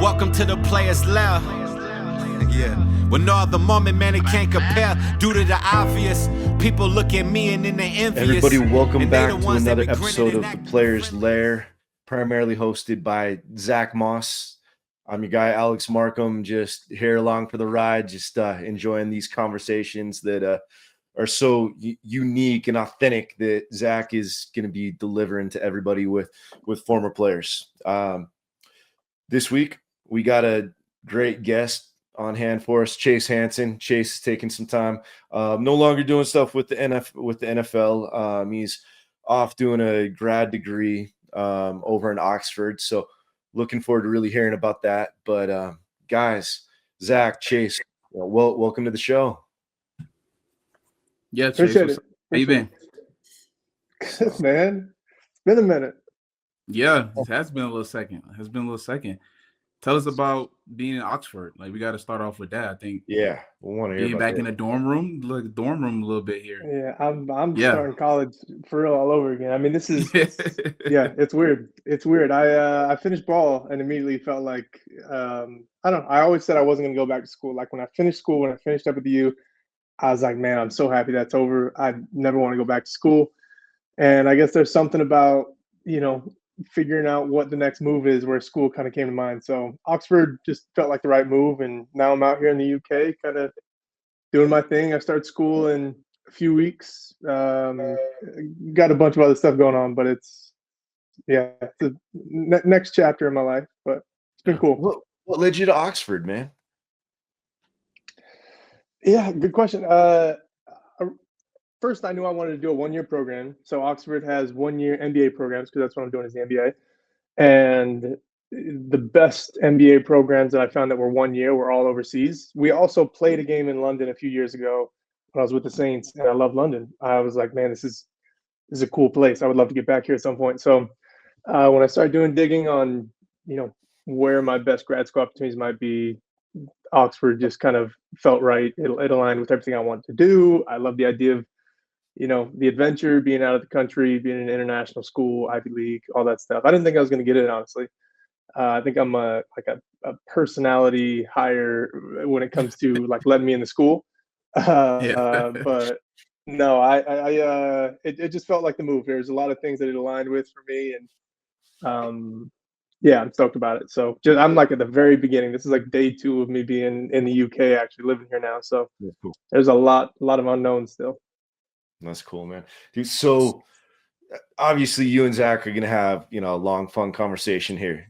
Welcome to the Players Lair. Yeah. When no other moment, man, it can't compare. Due to the obvious, people look at me and then they envious. Everybody, welcome And they back the to ones that another be grinning episode and of the acting Players friendly. Lair, primarily hosted by Zack Moss. I'm your guy, Alex Markham, just here along for the ride, just enjoying these conversations that are so unique and authentic that Zack is going to be delivering to everybody with former players. This week, we got a great guest on hand for us, Chase Hansen. Chase is taking some time, no longer doing stuff with the NFL. He's off doing a grad degree over in Oxford. So looking forward to really hearing about that. But guys, Zack, Chase, welcome to the show. Yeah, Appreciate it. How you been? Good, man. It's been a minute. Yeah, it has been a little second. Tell us about being in Oxford. Like, we got to start off with that. I think. Yeah, we want to hear being about back that. in the dorm room, a little bit here. Yeah, I'm starting college for real all over again. I mean, this is it's weird. It's weird. I finished ball and immediately felt like I don't know. I always said I wasn't gonna go back to school. Like when I finished school, when I finished up at the U, I was like, man, I'm so happy that's over. I never want to go back to school. And I guess there's something about, figuring out what the next move is where school kind of came to mind. So Oxford just felt like the right move. And now I'm out here in the UK kind of doing my thing. I start school in a few weeks. Got a bunch of other stuff going on, but it's the next chapter in my life, but it's been cool. What led you to Oxford, man? Yeah, good question. First, I knew I wanted to do a one-year program. So Oxford has one-year MBA programs because that's what I'm doing is the MBA. And the best MBA programs that I found that were 1 year were all overseas. We also played a game in London a few years ago when I was with the Saints, and I love London. I was like, man, this is a cool place. I would love to get back here at some point. So when I started doing digging on, where my best grad school opportunities might be, Oxford just kind of felt right. It aligned with everything I wanted to do. I love the idea of the adventure, being out of the country, being in an international school, Ivy League, all that stuff. I didn't think I was going to get it, honestly. I think I'm a personality hire when it comes to like letting me in the school. But no, it just felt like the move. There's a lot of things that it aligned with for me, and I'm stoked about it. So I'm like at the very beginning. This is like day 2 of me being in the UK, actually living here now. So cool. There's a lot of unknowns still. That's cool, man. Dude, so obviously you and Zack are going to have, a long, fun conversation here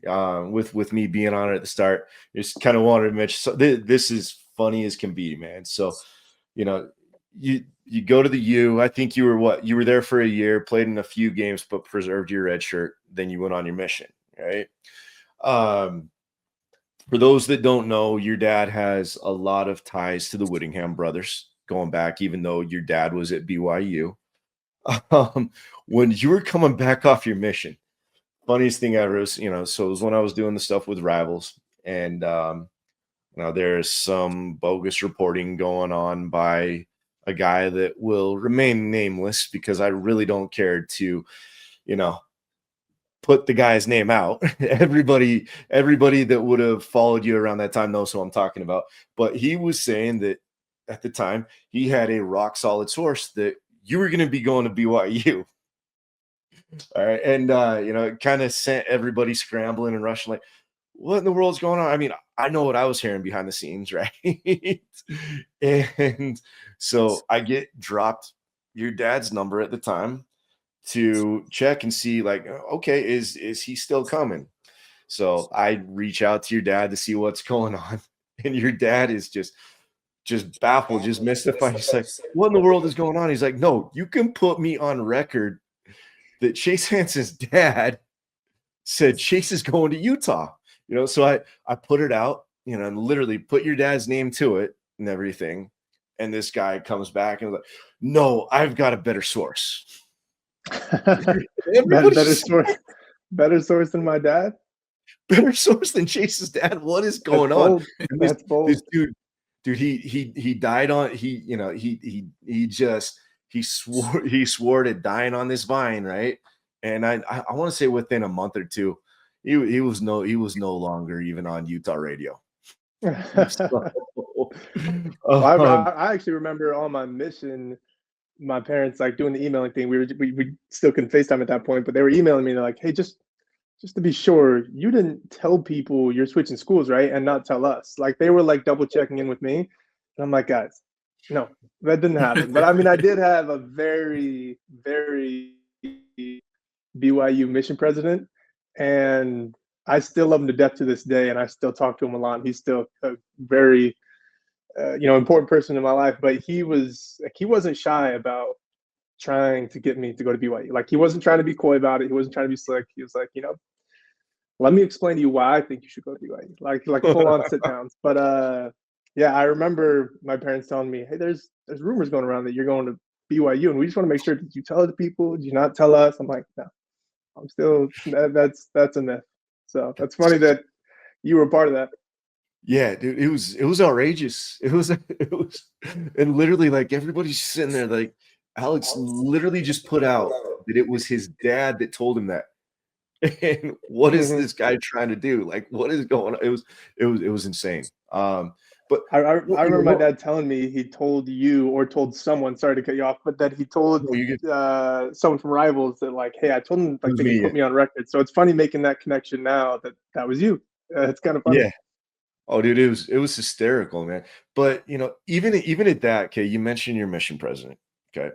with me being on it at the start. Just kind of wanted to mention, so this is funny as can be, man. So, you go to the U. I think you were there for a year, played in a few games, but preserved your red shirt. Then you went on your mission, right? For those that don't know, your dad has a lot of ties to the Whittingham brothers going back, even though your dad was at BYU. When you were coming back off your mission, funniest thing ever is, so it was when I was doing the stuff with Rivals, and there's some bogus reporting going on by a guy that will remain nameless because I really don't care to, put the guy's name out. Everybody that would have followed you around that time knows who I'm talking about. But he was saying that at the time he had a rock solid source that you were going to be going to BYU. All right. And, it kind of sent everybody scrambling and rushing like, what in the world's going on? I mean, I know what I was hearing behind the scenes, right? And so I get dropped your dad's number at the time to check and see like, okay, is he still coming? So I reach out to your dad to see what's going on. And your dad is just baffled, just mystified. He's like, what in the world is going on? He's like, no, you can put me on record that Chase Hansen's dad said Chase is going to Utah. So I put it out, and literally put your dad's name to it and everything. And this guy comes back and was like, no, I've got a better source. Better source than my dad. Better source than Chase's dad. What is going on? That's bold. This dude, he died on he swore to dying on this vine, right? And I want to say within a month or two, he was no longer even on Utah radio. So, Well, I actually remember on my mission, my parents like doing the emailing thing. We still couldn't FaceTime at that point, but they were emailing me. They're like, "Hey, just to be sure, you didn't tell people you're switching schools, right? And not tell us." Like they were like double checking in with me, and I'm like, "Guys, no, that didn't happen." But I mean, I did have a very, very BYU mission president, and I still love him to death to this day, and I still talk to him a lot. He's still a very important person in my life, but he wasn't shy about trying to get me to go to BYU. Like he wasn't trying to be coy about it. He wasn't trying to be slick. He was like, let me explain to you why I think you should go to BYU. Like full on sit downs. But yeah, I remember my parents telling me, "Hey, there's rumors going around that you're going to BYU, and we just want to make sure that you tell the people. Do you not tell us?" I'm like, "No, I'm still that's a myth." So that's funny that you were a part of that. Yeah, dude, it was outrageous. It was, and literally like everybody's sitting there like Alex literally just put out that it was his dad that told him that. And what is this guy trying to do? Like, what is going on? It was insane. But I remember my dad telling me he told you or told someone, sorry to cut you off, but that he told someone from Rivals that like, "Hey, I told him like they could put me on record." So it's funny making that connection now that was you. It's kind of funny. Yeah. Oh, dude, it was hysterical, man. But even at that, okay, you mentioned your mission president. Okay.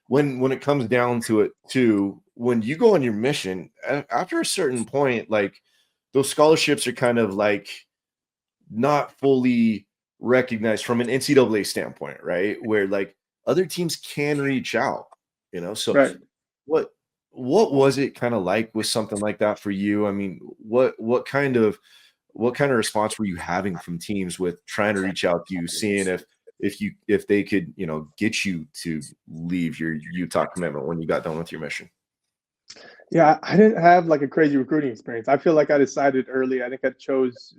When it comes down to it, too, when you go on your mission, after a certain point, like those scholarships are kind of like not fully recognized from an NCAA standpoint, right? Where like other teams can reach out, So right. What was it kind of like with something like that for you? I mean, what kind of response were you having from teams with trying to reach out to you, seeing if they could, get you to leave your Utah commitment when you got done with your mission? Yeah, I didn't have like a crazy recruiting experience. I feel like I decided early. I think I chose,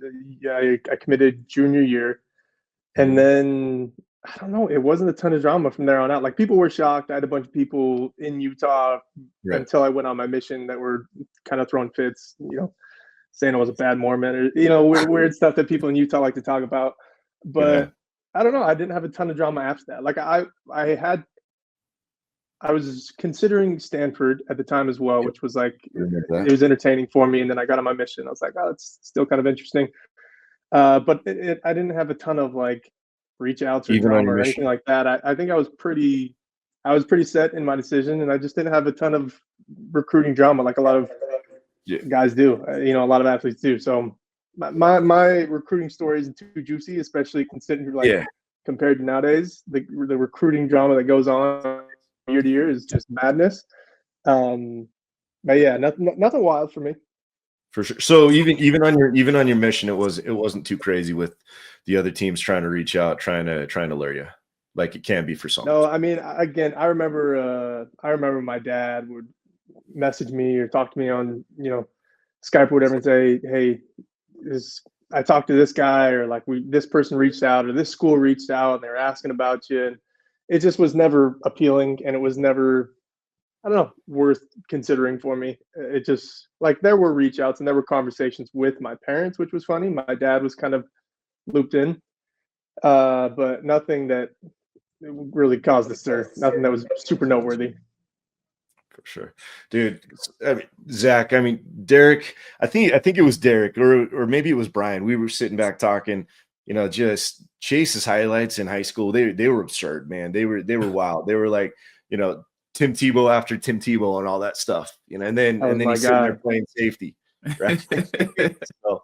I committed junior year. And then, I don't know, it wasn't a ton of drama from there on out. Like people were shocked. I had a bunch of people in Utah until I went on my mission that were kind of throwing fits, saying I was a bad Mormon or, weird stuff that people in Utah like to talk about. But I don't know. I didn't have a ton of drama after that. Like I was considering Stanford at the time as well, which was like, it was entertaining for me. And then I got on my mission. I was like, oh, it's still kind of interesting. But I didn't have a ton of like reach outs or drama or anything like that. I think I was pretty set in my decision, and I just didn't have a ton of recruiting drama like a lot of guys do. A lot of athletes do. So my recruiting story isn't too juicy, especially considering compared to nowadays, the recruiting drama that goes on year to year is just madness. But yeah, nothing wild for me. For sure. So even on your mission, it wasn't too crazy with the other teams trying to reach out, trying to lure you, like it can be for some. No, I mean, again, I remember my dad would message me or talk to me on Skype or whatever and say, "Hey, I talked to this guy," or like this person reached out, or this school reached out and they were asking about you, and it just was never appealing, and it was never, I don't know, worth considering for me. It just like there were reach outs and there were conversations with my parents, which was funny. My dad was kind of looped in, but nothing that really caused a stir. Nothing that was super noteworthy. For sure, dude. I mean, Zach. I mean, Derek. I think it was Derek, or maybe it was Brian. We were sitting back talking. Just Chase's highlights in high school. They were absurd, man. They were wild. They were like, Tim Tebow after Tim Tebow and all that stuff, and then he's sitting there playing safety, right? So,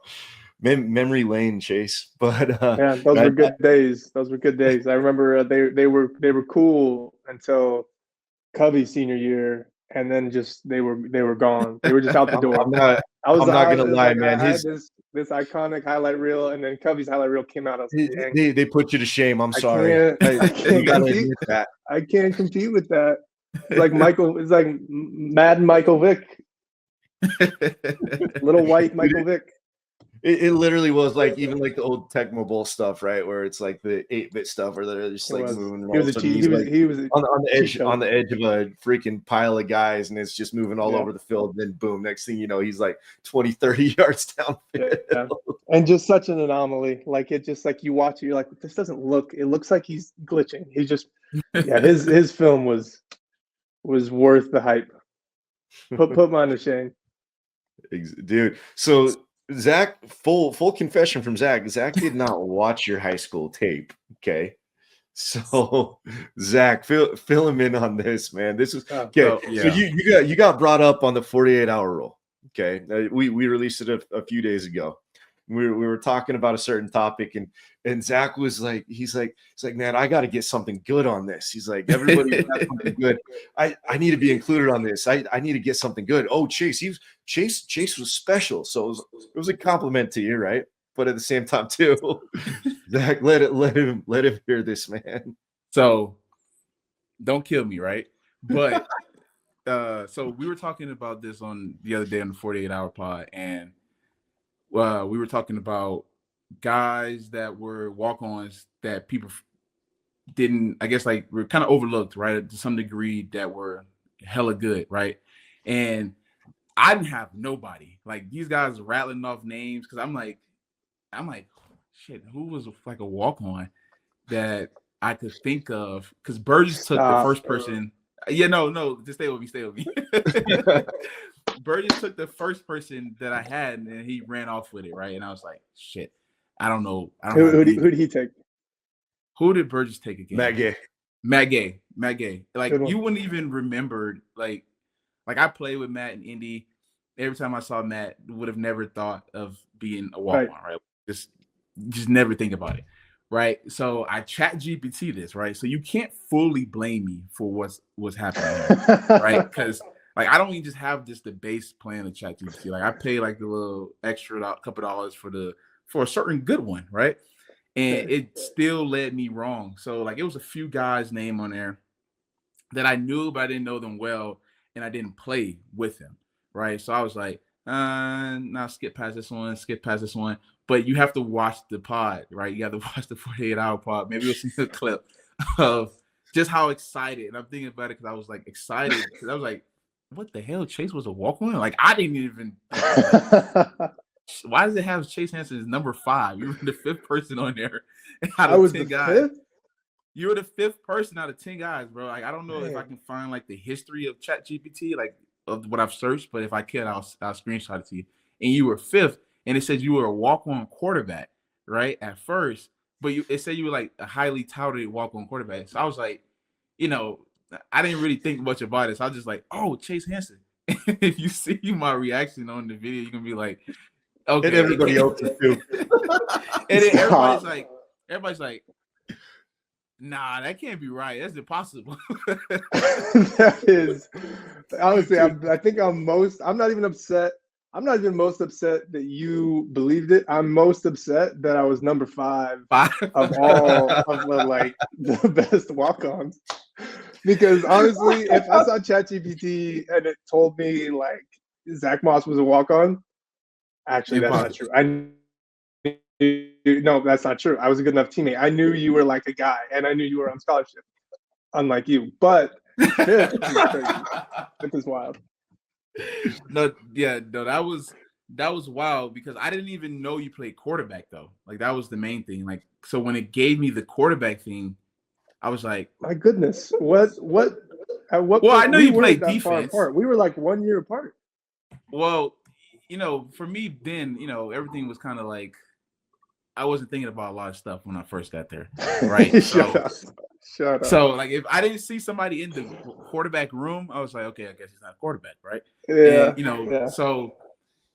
memory lane, Chase. But yeah, those were good days. Those were good days. I remember they were cool until Covey's senior year, and then just they were gone. They were just out the door. I'm not gonna lie, man. I had this iconic highlight reel, and then Covey's highlight reel came out. I was like, they put you to shame. I'm sorry. I can't compete. I can't compete with that. It's like Mad Michael Vick. Little white Michael Vick. It literally was like even like the old Tecmo Bowl stuff, right? Where it's like the 8-bit stuff where they're just like moving. And He all was of a a sudden cheat. he's like He was a on the cheat edge code. of a freaking pile of guys, and it's just moving all Yeah. over the field. Then boom, next thing you know, he's like 20, 30 yards downfield. Yeah. And just such an anomaly. Like it just like you watch it, you're like, this doesn't look. It looks like he's glitching. He's just yeah. His film was worth the hype. Put mine to shame. Dude. So Zack, full confession from Zack. Zack did not watch your high school tape. Okay. So Zack, fill him in on this, man. This is okay. So, yeah. So you got brought up on the 48-hour rule. Okay. We released it a few days ago. We were talking about a certain topic, and Zack was like, he's like, man, I got to get something good on this. He's like, everybody has something good. I need to be included on this. I need to get something good. Oh, Chase was special. So it was a compliment to you, right? But at the same time, too, Zack, let him hear this, man. So don't kill me, right? But so we were talking about this on the other day on the 48-hour pod, and we were talking about guys that were walk-ons that people didn't, I guess, like were kind of overlooked, right, to some degree, that were hella good, right? And I didn't have nobody. Like these guys rattling off names because I'm like, shit, who was like a walk-on that I could think of? Because Burgess took the first person. Yeah, no, just stay with me. Burgess took the first person that I had, and he ran off with it, right? And I was like, shit, I don't know. Who did he take? Who did Burgess take again? Matt Gay. Like you wouldn't even remember, like I played with Matt in Indy. Every time I saw Matt, would have never thought of being a walk-on, right? Just never think about it, right? So I ChatGPT this, right? So you can't fully blame me for what's happening here, right? Because like I don't even just have the base plan of ChatGPT. Like I pay like the little extra couple dollars for a certain good one, right? And it still led me wrong. So like it was a few guys' name on there that I knew, but I didn't know them well, and I didn't play with them, right? So I was like, nah, skip past this one. But you have to watch the pod, right? You have to watch the 48-hour pod. Maybe you'll see a clip of just how excited. And I'm thinking about it because I was like excited because I was like, what the hell? Chase was a walk-on? Like I didn't even. Why does it have Chase Hansen as number 5? You were the 5th person on there out of 10 guys. 5th? You were the 5th person out of 10 guys, bro. Like I don't know if I can find like the history of ChatGPT, like of what I've searched, but if I can, I'll screenshot it to you. And you were 5th, and it said you were a walk-on quarterback, right? At first, but it said you were like a highly touted walk-on quarterback. So I was like, I didn't really think much about it. So I was just like, oh, Chase Hansen. If you see my reaction on the video, you're gonna be like, okay. And everybody else is too. And then everybody's like, nah, that can't be right. That's impossible. That is honestly, I think I'm not even upset. I'm not even most upset that you believed it. I'm most upset that I was number 5 of all of the best walk-ons. Because honestly, if I saw ChatGPT and it told me like Zack Moss was a walk-on, actually that's not true. No, that's not true. I was a good enough teammate. I knew you were like a guy, and I knew you were on scholarship, unlike you. But this is wild. No, that was wild because I didn't even know you played quarterback though. Like that was the main thing. Like so when it gave me the quarterback thing, I was like, my goodness, what? At what? Well, point, I know you played defense. We were like 1 year apart. Well, for me then, everything was kind of like I wasn't thinking about a lot of stuff when I first got there, right? Shut up. So, like, if I didn't see somebody in the quarterback room, I was like, okay, I guess he's not a quarterback, right? Yeah. And, so,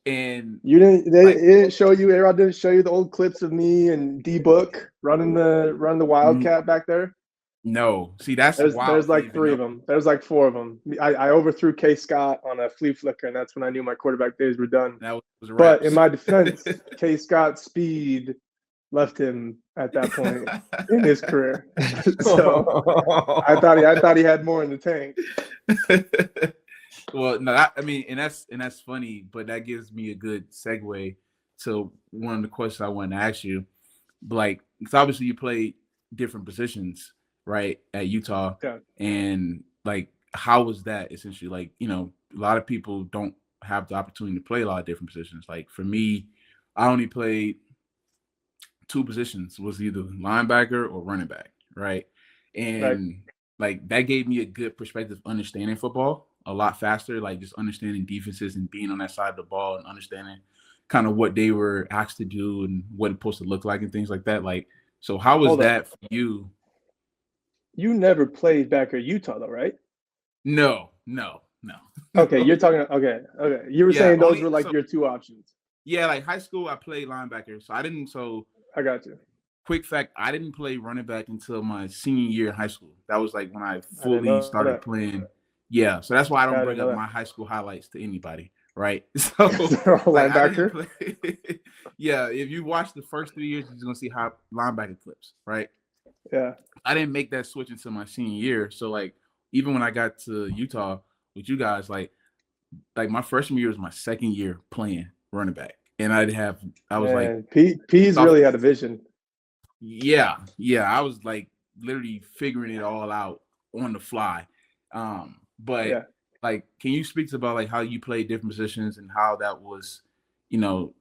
and you didn't. It didn't show you. A-Rod didn't show you the old clips of me and D-Book running the Wildcat back there. No, see, there's like 3 of them. There's like 4 of them. I overthrew K. Scott on a flea flicker, and that's when I knew my quarterback days were done. That was but in my defense, K. Scott's speed left him at that point in his career. So I thought he had more in the tank. Well, no, and that's funny, but that gives me a good segue to one of the questions I wanted to ask you. Like, because obviously you played different positions, right, at Utah, Yeah. and like, how was that essentially? Like, you know, a lot of people don't have the opportunity to play a lot of different positions. Like for me, I only played two positions, was either linebacker or running back, right? And like that gave me a good perspective understanding football a lot faster, like just understanding defenses and being on that side of the ball and understanding kind of what they were asked to do and what it's supposed to look like and things like that. Like, so how was that for you? You never played back at Utah though, right? No. Okay, you're talking. Okay. You were saying those were like your two options. Yeah, like high school, I played linebacker, so I didn't. So I got you. Quick fact: I didn't play running back until my senior year in high school. That was like when I fully started playing. Yeah, so that's why I don't bring up my high school highlights to anybody, right? So like, linebacker. Yeah, if you watch the first 3 years, you're gonna see how linebacker clips, right? Yeah. I didn't make that switch until my senior year. So like, even when I got to Utah with you guys, like my freshman year was my second year playing running back, and I was like, P's really had a vision. Yeah, I was like literally figuring it all out on the fly. But like, can you speak to about like how you played different positions and how that was, you know,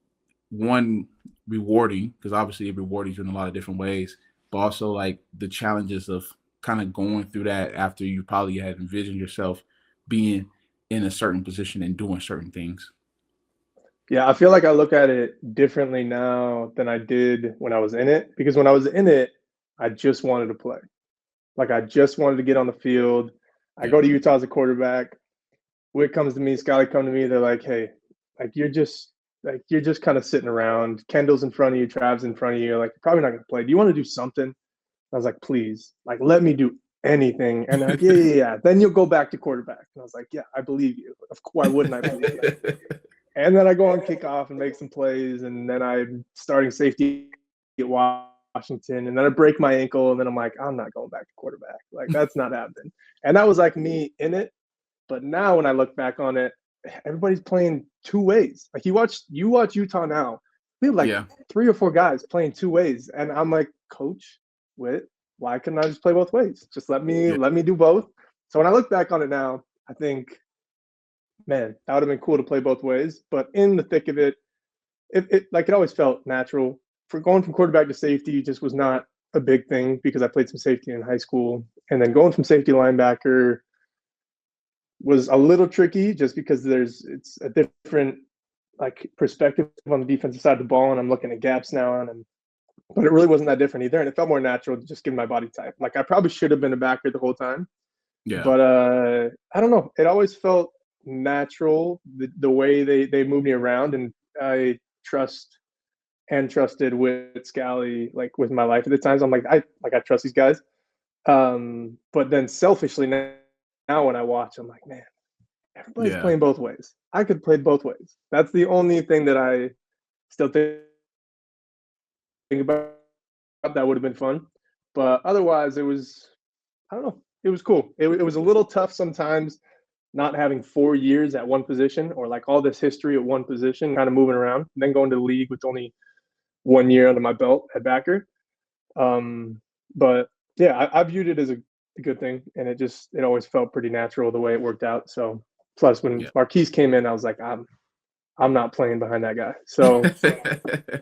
one, rewarding, because obviously it rewarded you in a lot of different ways, but also like the challenges of kind of going through that after you probably had envisioned yourself being in a certain position and doing certain things. Yeah, I feel like I look at it differently now than I did when I was in it, because when I was in it, I just wanted to play. Like I just wanted to get on the field. I go to Utah as a quarterback. Wick comes to me, Scotty come to me. They're like, "Hey, like you're just kind of sitting around. Kendall's in front of you, Trav's in front of you. Like you're probably not going to play. Do you want to do something?" I was like, "Please, like let me do anything." And they're like, yeah. Then you'll go back to quarterback. And I was like, "Yeah, I believe you. Of course, why wouldn't I believe you?" And then I go on kickoff and make some plays, and then I'm starting safety at Washington, and then I break my ankle, and then I'm like, I'm not going back to quarterback. Like that's not happening. And that was like me in it. But now when I look back on it, everybody's playing two ways. Like you watch Utah now. We have like 3 or 4 guys playing two ways, and I'm like, Coach, why couldn't I just play both ways? Just let me do both. So when I look back on it now, I think, man, that would have been cool to play both ways. But in the thick of it, it always felt natural. For going from quarterback to safety just was not a big thing because I played some safety in high school. And then going from safety to linebacker was a little tricky just because it's a different like perspective on the defensive side of the ball, and I'm looking at gaps now, but it really wasn't that different either. And it felt more natural to just give my body type. Like I probably should have been a backer the whole time. Yeah. But I don't know. It always felt natural the way they moved me around, and I trusted with Scally like with my life at the times. I'm like I trust these guys. But then selfishly now when I watch, I'm like, man, everybody's playing both ways. I could play both ways. That's the only thing that I still think about. That would have been fun. But otherwise it was, I don't know, it was cool. It was a little tough sometimes not having 4 years at one position, or like all this history at one position, kind of moving around, and then going to the league with only 1 year under my belt at backer. But yeah, I viewed it as a good thing, and it always felt pretty natural the way it worked out. So plus when Marquise came in, I was like, I'm not playing behind that guy. So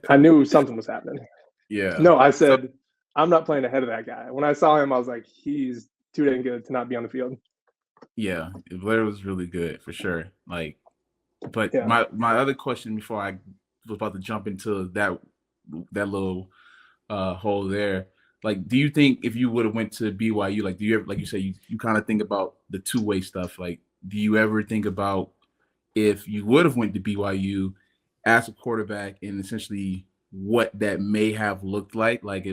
I knew something was happening. Yeah. No, I said, I'm not playing ahead of that guy. When I saw him, I was like, he's too dang good to not be on the field. Yeah, Blair was really good for sure. Like, but my other question before I was about to jump into that little hole there, like, do you think if you would have went to BYU, like, do you ever, like you say, you kind of think about the two-way stuff? Like, do you ever think about if you would have went to BYU as a quarterback and essentially what that may have looked like? Like,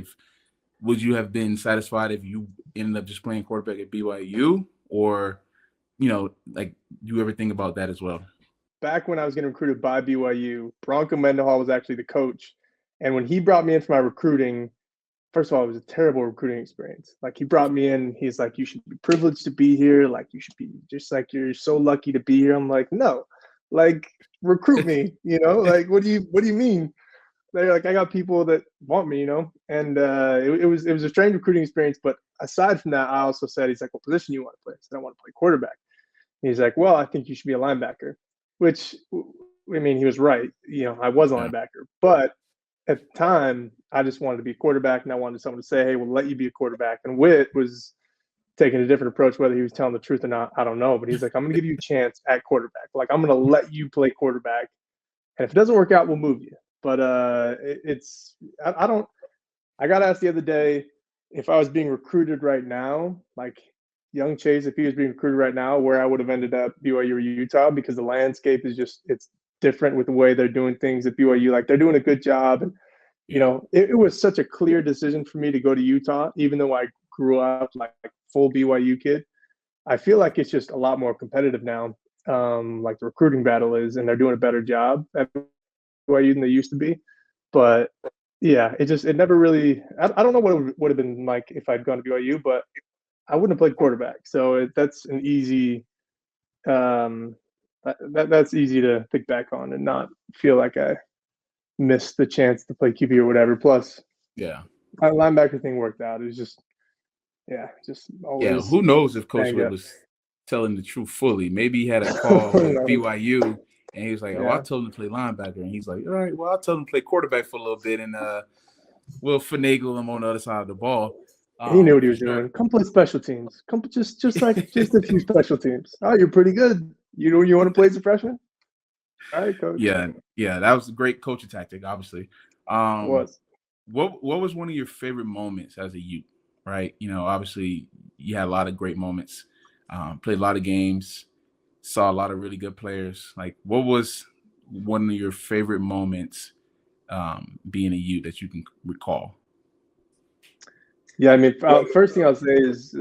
would you have been satisfied if you ended up just playing quarterback at BYU, or, you know, like, do you ever think about that as well? Back when I was getting recruited by BYU, Bronco Mendenhall was actually the coach. And when he brought me in for my recruiting, first of all, it was a terrible recruiting experience. Like, he brought me in, he's like, you should be privileged to be here. Like, you should be just like, you're so lucky to be here. I'm like, no, Like, recruit me, like, what do you mean? They're like, I got people that want me, and it was a strange recruiting experience. But aside from that, I also said, he's like, what position do you want to play? I said, I want to play quarterback. He's like, well, I think you should be a linebacker, which, I mean, he was right. I was a Yeah. linebacker, but at the time, I just wanted to be a quarterback, and I wanted someone to say, hey, we'll let you be a quarterback. And Witt was taking a different approach, whether he was telling the truth or not, I don't know. But he's like, I'm going to give you a chance at quarterback. Like, I'm going to let you play quarterback. And if it doesn't work out, we'll move you. But I don't, I got asked the other day if I was being recruited right now, like young Chase, if he was being recruited right now, where I would have ended up, BYU or Utah, because the landscape is it's different with the way they're doing things at BYU. Like, they're doing a good job. And, it was such a clear decision for me to go to Utah, even though I grew up like full BYU kid. I feel like it's just a lot more competitive now. Like the recruiting battle is, and they're doing a better job at BYU than they used to be. But yeah, it never really. I don't know what it would have been like if I'd gone to BYU, but I wouldn't have played quarterback. So that's an easy. That's easy to think back on and not feel like I missed the chance to play QB or whatever. Plus, Yeah. my linebacker thing worked out. It was just always. Yeah. Who knows if Coach banged Witt up. was telling the truth fully? Maybe he had a call with BYU and he was like, "Oh, I told him to play linebacker," and he's like, "All right, well, I told him to play quarterback for a little bit, and we'll finagle him on the other side of the ball." He knew what he was doing. Come play special teams. Come just a few special teams. Oh, you're pretty good. You want to play as a freshman? All right, coach. Yeah, that was a great coaching tactic, obviously. It was. What was one of your favorite moments as a Ute? Right, obviously you had a lot of great moments, played a lot of games, saw a lot of really good players. Like, what was one of your favorite moments being a Ute that you can recall? Yeah, I mean, first thing I'll say is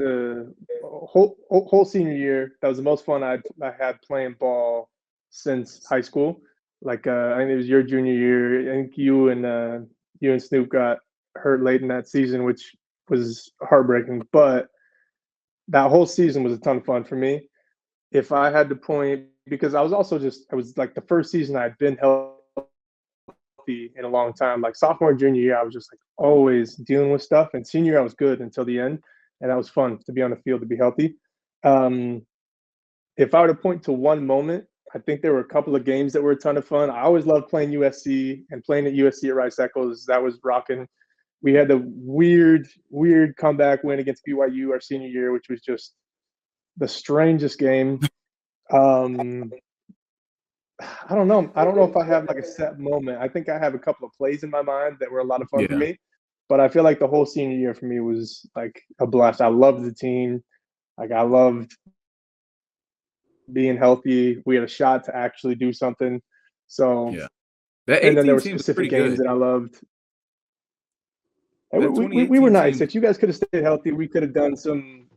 whole senior year. That was the most fun I had playing ball since high school. Like, I think it was your junior year. I think you and Snoop got hurt late in that season, which was heartbreaking. But that whole season was a ton of fun for me. If I had to point, because I was like the first season I'd been healthy in a long time. Like sophomore, junior year, I was just like always dealing with stuff. And senior year, I was good until the end. And that was fun to be on the field, to be healthy. If I were to point to one moment, I think there were a couple of games that were a ton of fun. I always loved playing USC, and playing at USC at Rice Eccles. That was rocking. We had the weird comeback win against BYU our senior year, which was just the strangest game. I don't know. I don't know if I have like a set moment. I think I have a couple of plays in my mind that were a lot of fun for me. But I feel like the whole senior year for me was like a blast. I loved the team. Like, I loved being healthy. We had a shot to actually do something. So, and then there were specific games that I loved. We were nice. If you guys could have stayed healthy, we could have done some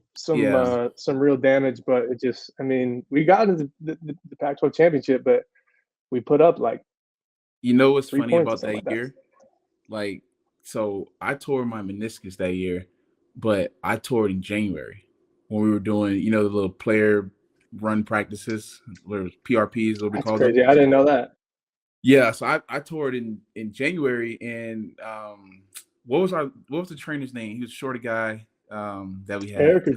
real damage. But it just, I mean, we got into the Pac-12 championship, but we put up like. What's funny about that year? Like, so I tore my meniscus that year, but I tore it in January when we were doing, the little player run practices, where PRPs, what we call them. Crazy. I didn't know that. Yeah, so I tore it in January, and what was the trainer's name? He was a shorter guy that we had. Eric or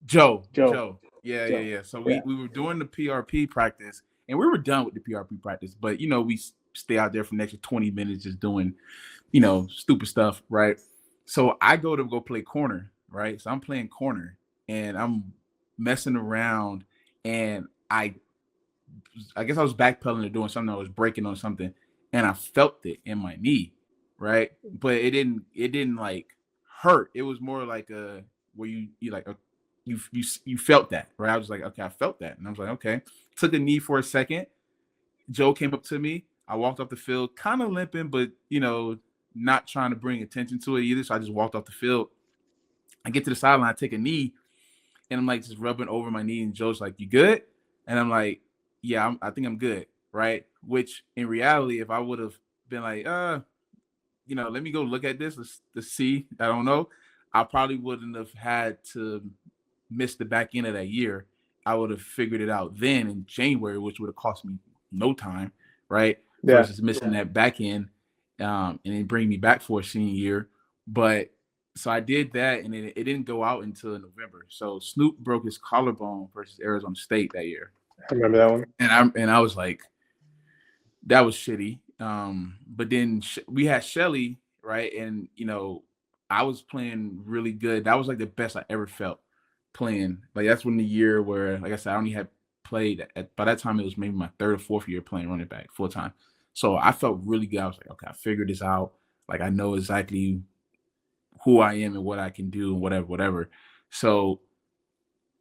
Joe? Joe. Yeah. So we were doing the PRP practice, and we were done with the PRP practice, but we stay out there for an extra 20 minutes just doing, stupid stuff, right? So I go play corner, right? So I'm playing corner, and I'm messing around, and I guess I was backpedaling or doing something. I was breaking on something, and I felt it in my knee, right? But it didn't like hurt. It was more like where you felt that, right? I was like, okay, I felt that, and I was like, okay. Took a knee for a second. Joe came up to me. I walked off the field, kind of limping, but not trying to bring attention to it either. So I just walked off the field. I get to the sideline, I take a knee, and I'm like just rubbing over my knee, and Joe's like, "You good?" And I'm like, "Yeah, I think I'm good." Right? Which in reality, if I would have been like, let me go look at this, let's see. I don't know. I probably wouldn't have had to miss the back end of that year, I would have figured it out then in January, which would have cost me no time, right? Yeah. Versus missing that back end, and then bring me back for a senior year. But so I did that, and it didn't go out until November. So Snoop broke his collarbone versus Arizona State that year. I remember that one. And I was like, that was shitty. But then we had Shelly, right? And I was playing really good. That was like the best I ever felt playing. Like that's when the year where, like I said, I only had played by that time it was maybe my third or fourth year playing running back full time. So I felt really good. I was like, okay, I figured this out. Like I know exactly who I am and what I can do and whatever. So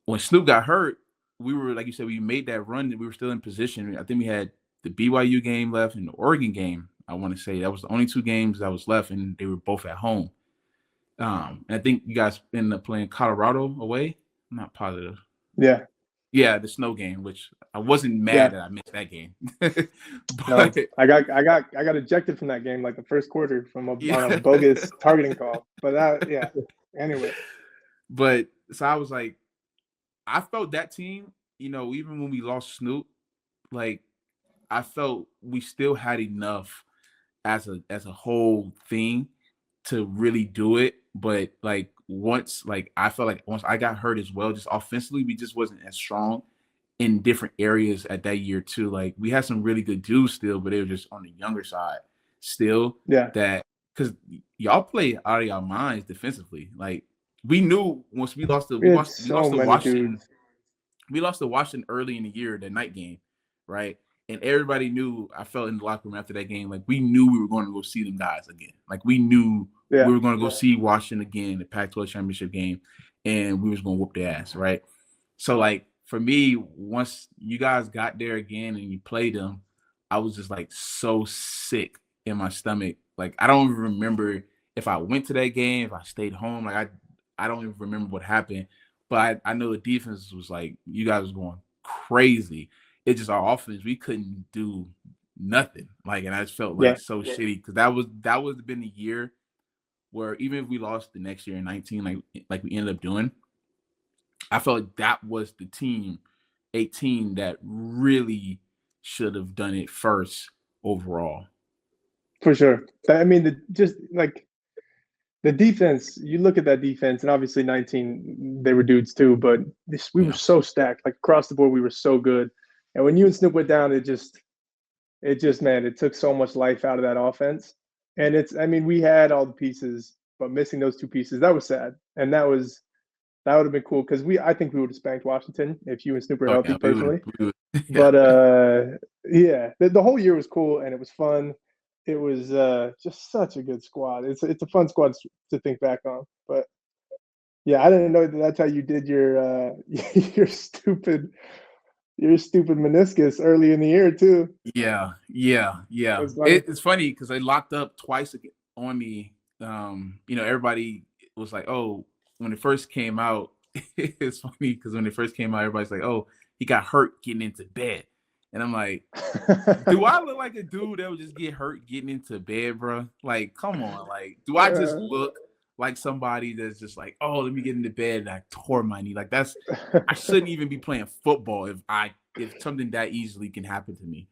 when Snoop got hurt, we were, like you said, we made that run. We were still in position. I think we had the BYU game left and the Oregon game. I want to say that was the only two games that was left, and they were both at home. And I think you guys ended up playing Colorado away. I'm not positive. Yeah, the snow game, which I wasn't mad that I missed that game. But no, I got ejected from that game like the first quarter from on a bogus targeting call. But anyway. But so I was like, I felt that team, even when we lost Snoop, like I felt we still had enough as a whole thing to really do it. But like I felt like once I got hurt as well, just offensively, we just wasn't as strong in different areas at that year too. Like we had some really good dudes still, but they were just on the younger side still. Yeah. That because y'all play out of your minds defensively. Like we knew once we lost to Washington. We lost to Washington early in the year, the night game, right? And everybody knew, I felt in the locker room after that game, like we knew we were going to go see them guys again. Like we knew we were going to go see Washington again, the Pac-12 championship game, and we was going to whoop their ass, right? So like for me, once you guys got there again and you played them, I was just like so sick in my stomach. Like I don't even remember if I went to that game, if I stayed home. Like I don't even remember what happened. But I know the defense was like, you guys was going crazy. It's just our offense, we couldn't do nothing. Like, and I just felt like so shitty because that was been the year where even if we lost the next year in 19, like we ended up doing, I felt like that was the team, 18, that really should have done it first overall. For sure. I mean, the defense, you look at that defense, and obviously 19, they were dudes too, but we were so stacked. Like across the board, we were so good. And when you and Snoop went down, it took so much life out of that offense. And we had all the pieces, but missing those two pieces, that was sad. And that would have been cool because I think we would have spanked Washington if you and Snoop were healthy personally. But the whole year was cool and it was fun. It was just such a good squad. It's a fun squad to think back on. But yeah, I didn't know that's how you did your stupid meniscus early in the year too. Yeah. It's funny because they locked up twice on me. Everybody was like, "Oh," when it first came out. It's funny because when it first came out, everybody's like, "Oh, he got hurt getting into bed." And I'm like, do I look like a dude that would just get hurt getting into bed, bro? Like, come on. Like, do I just look like somebody that's just like, oh, let me get into bed and I tore my knee? Like, I shouldn't even be playing football if something that easily can happen to me.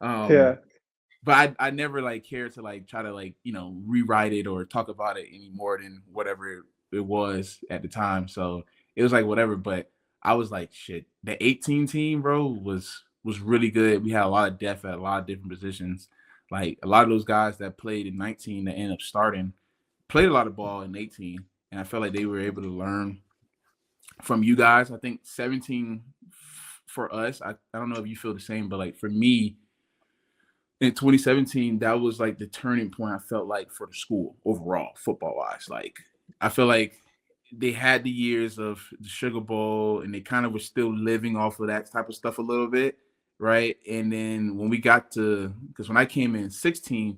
But I never like cared to like try to like, rewrite it or talk about it any more than whatever it was at the time. So it was like whatever. But I was like, shit, the 18 team, bro, was really good. We had a lot of depth at a lot of different positions. Like a lot of those guys that played in 19 that ended up starting played a lot of ball in 18. And I felt like they were able to learn from you guys. I think 17 for us, I don't know if you feel the same, but like for me in 2017, that was like the turning point I felt like for the school overall, football wise. Like I feel like they had the years of the Sugar Bowl and they kind of were still living off of that type of stuff a little bit. Right. And then when we got because when I came in 16,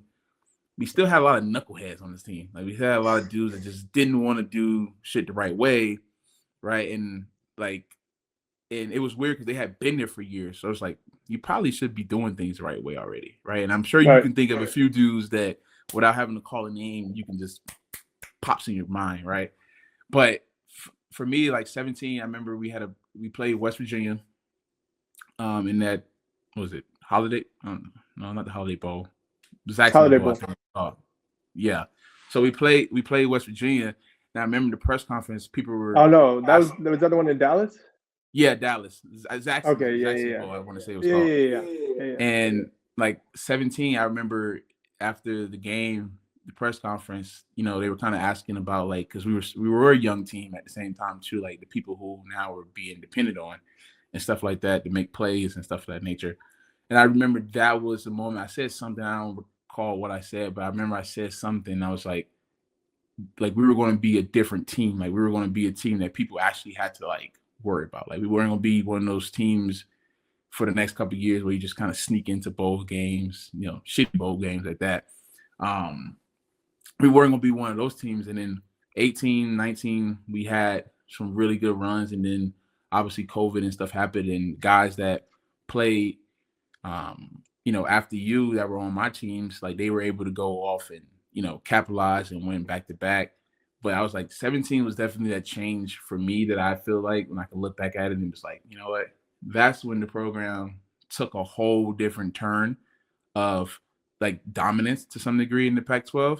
we still had a lot of knuckleheads on this team. Like we had a lot of dudes that just didn't want to do shit the right way. Right. And it was weird because they had been there for years. So it's like, you probably should be doing things the right way already. Right. And I'm sure you can think of a few dudes that without having to call a name, you can just pops in your mind. Right. But for me, like 17, I remember we had we played West Virginia. In that, what was it, Holiday? No, not the Holiday Bowl. Zack's Holiday Bowl. Bowl. Yeah. So we played West Virginia. And I remember the press conference. People were. Oh no, was that the one in Dallas? Yeah, Dallas. Zack's Okay, yeah. Bowl, I want to say it was called. Yeah. And like 17, I remember after the game, the press conference, you know, they were kind of asking about like, because we were a young team at the same time too, like the people who now were being depended on and stuff like that to make plays and stuff of that nature. And I remember that was the moment I said something. I don't recall what I said, but I remember I said something. I was like we were going to be a different team. Like we were going to be a team that people actually had to like worry about. Like we weren't going to be one of those teams for the next couple of years where you just kind of sneak into bowl games, you know, shitty bowl games like that. We weren't going to be one of those teams. And then 18, 19, we had some really good runs. And then obviously COVID and stuff happened, and guys that played, you know, after you that were on my teams, like they were able to go off and, you know, capitalize and win back to back. But I was like, 17 was definitely that change for me that I feel like when I can look back at it and just like, you know what, that's when the program took a whole different turn of like dominance to some degree in the Pac-12.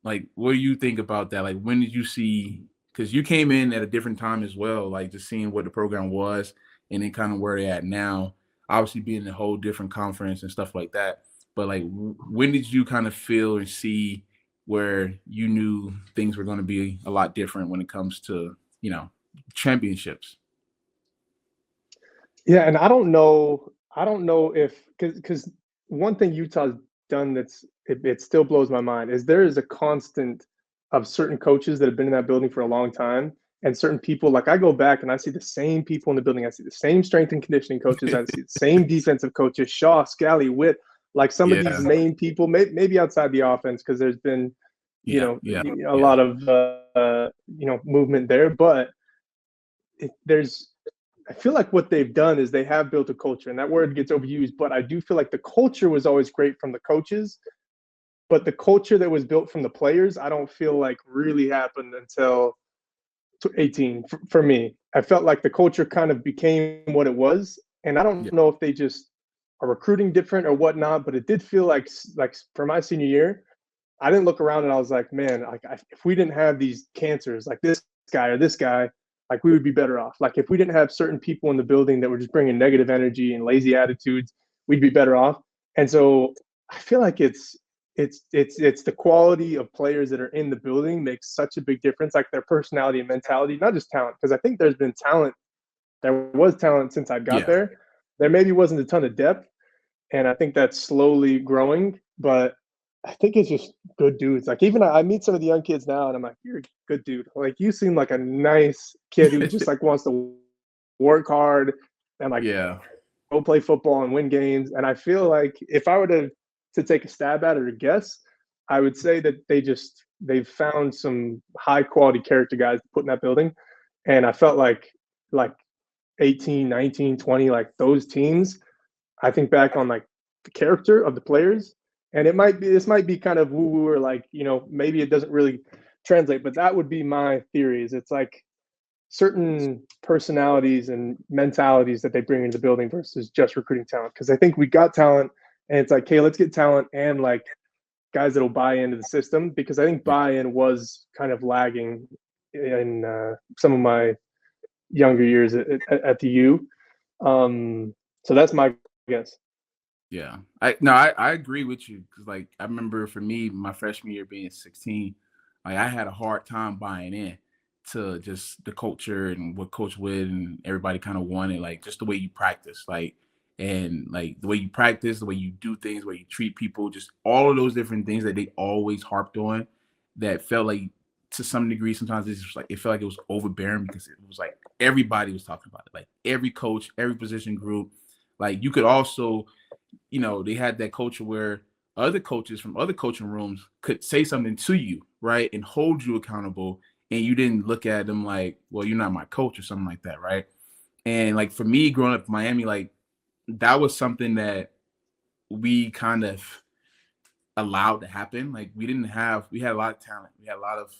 Like, what do you think about that? Like, when did you see, because you came in at a different time as well, like just seeing what the program was and then kind of where they're at now, obviously being in a whole different conference and stuff like that. But like, when did you kind of feel and see where you knew things were going to be a lot different when it comes to, you know, championships? Yeah, and I don't know if because one thing Utah's done it still blows my mind is there is a constant of certain coaches that have been in that building for a long time, and certain people, like I go back and I see the same people in the building. I see the same strength and conditioning coaches. I see the same defensive coaches, Shaw, Scally, Witt, like some of these main people, maybe outside the offense because there's been a lot of movement there, but I feel like what they've done is they have built a culture, and that word gets overused, but I do feel like the culture was always great from the coaches, but the culture that was built from the players, I don't feel like really happened until 18 for me. I felt like the culture kind of became what it was, and I don't know if they just are recruiting different or whatnot, but it did feel like for my senior year, I didn't look around and I was like, man, like if we didn't have these cancers like this guy or this guy, like we would be better off. Like if we didn't have certain people in the building that were just bringing negative energy and lazy attitudes, we'd be better off. And so I feel like it's the quality of players that are in the building makes such a big difference, like their personality and mentality, not just talent. Because I think there's been talent. There was talent since I got there. There maybe wasn't a ton of depth, and I think that's slowly growing. But I think it's just good dudes. Like even I meet some of the young kids now, and I'm like, you're a good dude. Like you seem like a nice kid who just like wants to work hard and like go play football and win games. And I feel like if I were to take a stab at it or guess, I would say that they've found some high quality character guys to put in that building. And I felt like 18, 19, 20, like those teams, I think back on like the character of the players. And this might be kind of woo-woo or like, you know, maybe it doesn't really translate, but that would be my theories. It's like certain personalities and mentalities that they bring into the building versus just recruiting talent. Because I think we got talent, and it's like, hey, let's get talent and like guys that'll buy into the system. Because I think buy-in was kind of lagging in some of my younger years at the U. So that's my guess. Yeah, I agree with you because like I remember for me, my freshman year being 16, like I had a hard time buying in to just the culture and what Coach Wood and everybody kind of wanted, like just the way you practice, like and like the way you practice, the way you do things, the way you treat people, just all of those different things that they always harped on. That felt like to some degree sometimes it's just like it felt like it was overbearing because it was like everybody was talking about it, like every coach, every position group. Like you could also, you know, they had that culture where other coaches from other coaching rooms could say something to you, right, and hold you accountable, and you didn't look at them like, well, you're not my coach or something like that, right? And like for me growing up in Miami, like that was something that we kind of allowed to happen. Like we had a lot of talent. We had a lot of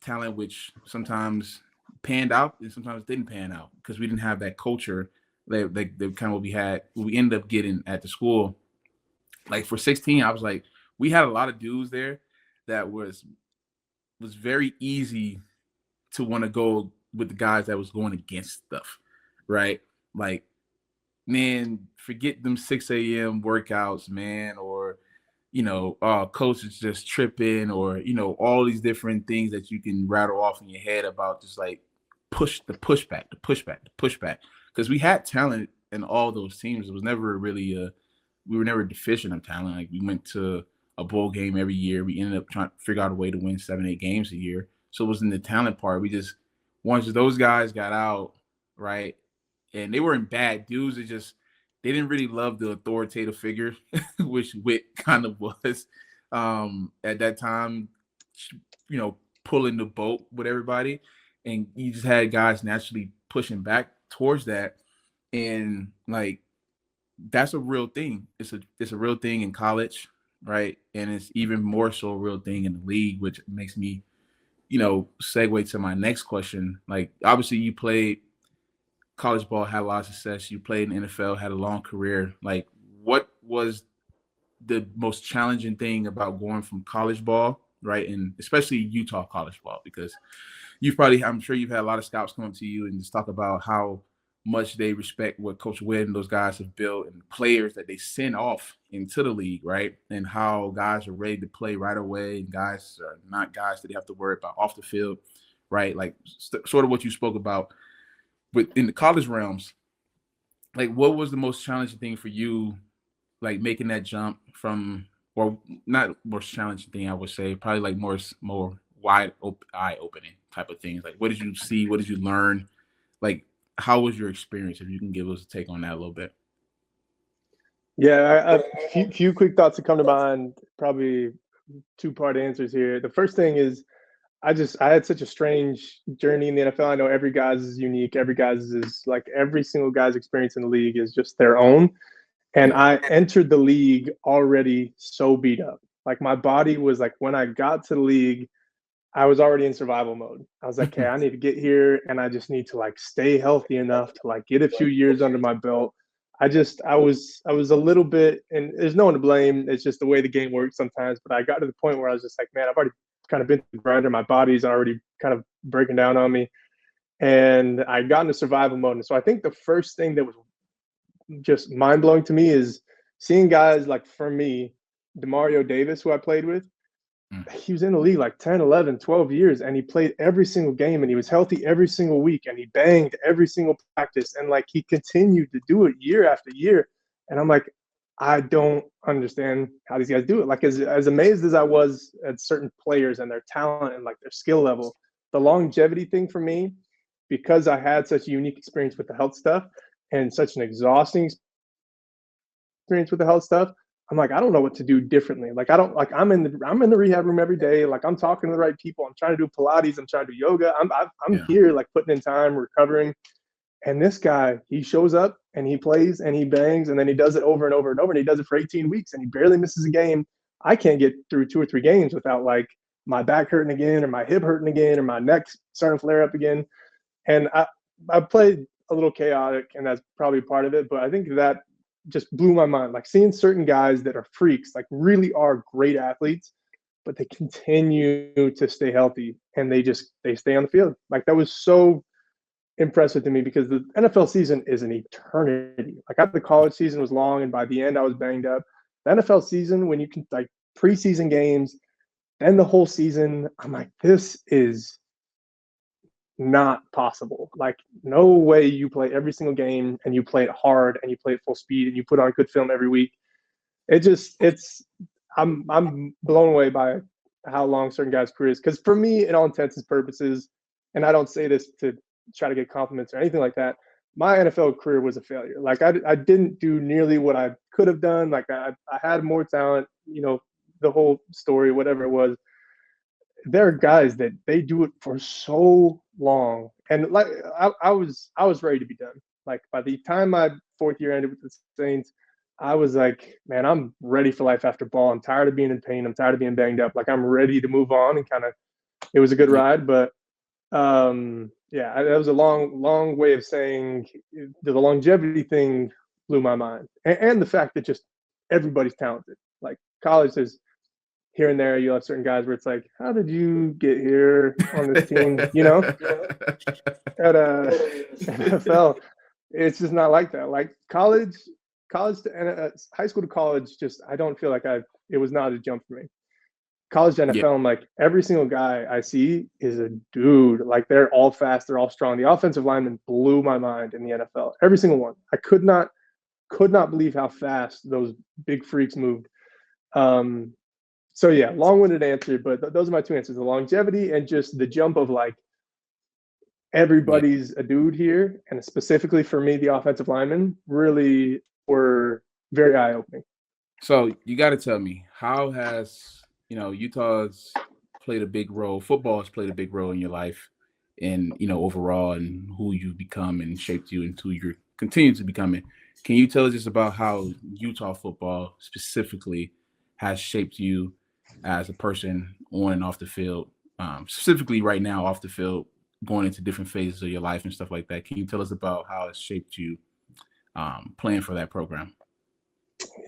talent, which sometimes panned out and sometimes didn't pan out because we didn't have that culture that kind of what we ended up getting at the school. Like for 16, I was like, we had a lot of dudes there that was very easy to want to go with the guys that was going against stuff, right? Like, man, forget them 6 a.m. workouts, man, or coach is just tripping, or all these different things that you can rattle off in your head about just like pushback. Because we had talent in all those teams. It was never really we were never deficient of talent. Like we went to a bowl game every year. We ended up trying to figure out a way to win 7-8 games a year. So it was in the talent part. We just once those guys got out, right, and they weren't bad dudes. They didn't really love the authoritative figure, which Witt kind of was at that time, pulling the boat with everybody. And you just had guys naturally pushing back towards that. And like, that's a real thing. It's a real thing in college, right? And it's even more so a real thing in the league, which makes me, segue to my next question. Like, obviously you played college ball, had a lot of success. You played in the NFL, had a long career. Like, what was the most challenging thing about going from college ball, right? And especially Utah college ball, because I'm sure you've had a lot of scouts come up to you and just talk about how much they respect what Coach Witt and those guys have built and players that they send off into the league, right? And how guys are ready to play right away and guys are not guys that they have to worry about off the field, right? Like sort of what you spoke about. But in the college realms, like what was the most challenging thing for you, like making that jump from, or not most challenging thing, I would say, probably like more eye-opening type of things. Like what did you see? What did you learn? Like how was your experience? If you can give us a take on that a little bit. Yeah, a few quick thoughts that come to mind, probably two-part answers here. The first thing is I had such a strange journey in the NFL. I know every guy's is unique. Every single guy's experience in the league is just their own. And I entered the league already so beat up. Like my body was like, when I got to the league, I was already in survival mode. I was like, okay, I need to get here and I just need to like stay healthy enough to like get a few years under my belt. I was a little bit, and there's no one to blame. It's just the way the game works sometimes. But I got to the point where I was just like, man, I've already kind of been through the grinder. My body's already kind of breaking down on me. And I got into survival mode. And so I think the first thing that was just mind blowing to me is seeing guys like, for me, Demario Davis, who I played with, he was in the league like 10, 11, 12 years, and he played every single game, and he was healthy every single week, and he banged every single practice, and like he continued to do it year after year. And I'm like, I don't understand how these guys do it. Like as amazed as I was at certain players and their talent and like their skill level, the longevity thing for me, because I had such a unique experience with the health stuff and such an exhausting experience with the health stuff, I'm like, I don't know what to do differently. Like I'm in the rehab room every day. Like I'm talking to the right people. I'm trying to do Pilates. I'm trying to do yoga. I'm here like putting in time, recovering. And this guy, he shows up and he plays and he bangs and then he does it over and over and over, and he does it for 18 weeks and he barely misses a game. I can't get through 2 or 3 games without like my back hurting again or my hip hurting again or my neck starting to flare up again. And I played a little chaotic, and that's probably part of it. But I think that just blew my mind. Like seeing certain guys that are freaks, like really are great athletes, but they continue to stay healthy and they stay on the field. Like that was so impressive to me, because the NFL season is an eternity. Like after the college season was long, and by the end I was banged up. The NFL season, when you can like preseason games, then the whole season, I'm like, this is not possible. Like no way you play every single game and you play it hard and you play it full speed and you put on good film every week. I'm blown away by how long certain guys' careers. Because for me, in all intents and purposes, and I don't say this to try to get compliments or anything like that, my NFL career was a failure. Like I didn't do nearly what I could have done. Like I had more talent, the whole story, whatever it was. There are guys that they do it for so long, and like I was ready to be done. Like by the time my 4th year ended with the Saints, I was like, man, I'm ready for life after ball. I'm tired of being in pain. I'm tired of being banged up. Like I'm ready to move on, and kind of, it was a good ride, but Yeah, that was a long way of saying the longevity thing blew my mind, and the fact that just everybody's talented. Like college is here and there, you have certain guys where it's like, how did you get here on this team? You know, at NFL, it's just not like that. Like college to high school to college, just I don't feel like it was not a jump for me. College to Yeah. NFL, I'm like every single guy I see is a dude. Like they're all fast, they're all strong. The offensive lineman blew my mind in the NFL. Every single one. I could not believe how fast those big freaks moved. So yeah, long-winded answer, but those are my two answers: the longevity and just the jump of like everybody's a dude here, and specifically for me, the offensive linemen really were very eye-opening. So you got to tell me, how has Utah's played a big role? Football has played a big role in your life, and overall, and who you've become and shaped you into you're continue to becoming. Can you tell us just about how Utah football specifically has shaped you as a person on and off the field, specifically right now off the field, going into different phases of your life and stuff like that? Can you tell us about how it's shaped you playing for that program?